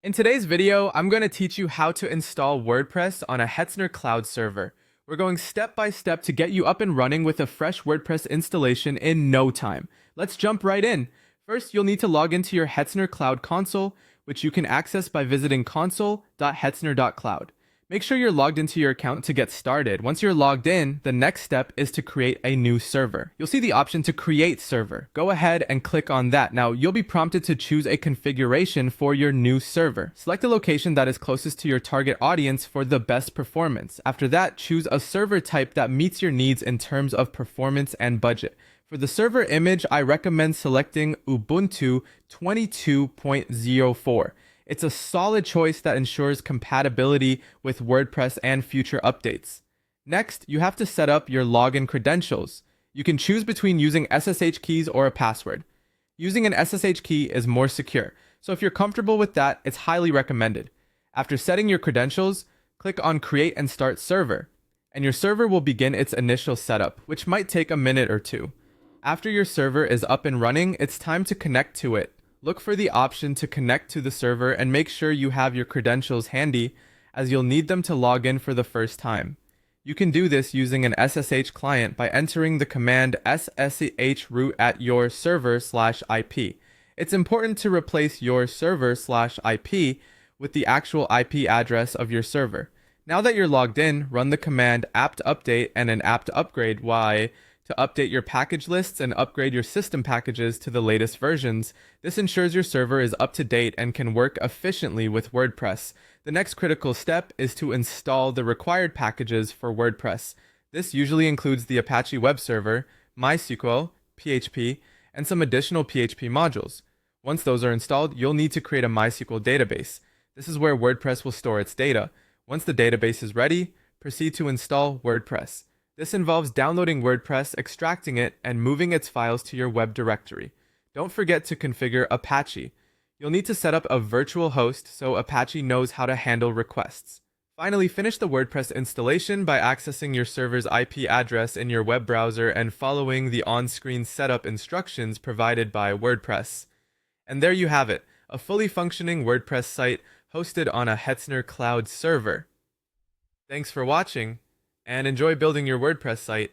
In today's video, I'm going to teach you how to install WordPress on a Hetzner cloud server. We're going step by step to get you up and running with a fresh WordPress installation in no time. Let's jump right in. First, you'll need to log into your Hetzner Cloud console, which you can access by visiting console.hetzner.cloud. Make sure you're logged into your account to get started. Once you're logged in, the next step is to create a new server. You'll see the option to create server. Go ahead and click on that. Now, you'll be prompted to choose a configuration for your new server. Select a location that is closest to your target audience for the best performance. After that, choose a server type that meets your needs in terms of performance and budget. For the server image, I recommend selecting Ubuntu 22.04. It's a solid choice that ensures compatibility with WordPress and future updates. Next, you have to set up your login credentials. You can choose between using SSH keys or a password. Using an SSH key is more secure, so if you're comfortable with that, it's highly recommended. After setting your credentials, click on Create and Start Server, and your server will begin its initial setup, which might take a minute or two. After your server is up and running, it's time to connect to it. Look for the option to connect to the server and make sure you have your credentials handy, as you'll need them to log in for the first time. You can do this using an SSH client by entering the command sshroot at your server/IP. It's important to replace your server/IP with the actual IP address of your server. Now that you're logged in, run the command apt-update and an apt-upgrade to update your package lists and upgrade your system packages to the latest versions. This ensures your server is up to date and can work efficiently with WordPress. The next critical step is to install the required packages for WordPress. This usually includes the Apache web server, MySQL, PHP, and some additional PHP modules. Once those are installed, you'll need to create a MySQL database. This is where WordPress will store its data. Once the database is ready, proceed to install WordPress. This involves downloading WordPress, extracting it, and moving its files to your web directory. Don't forget to configure Apache. You'll need to set up a virtual host so Apache knows how to handle requests. Finally, finish the WordPress installation by accessing your server's IP address in your web browser and following the on-screen setup instructions provided by WordPress. And there you have it, a fully functioning WordPress site hosted on a Hetzner cloud server. Thanks for watching, and enjoy building your WordPress site.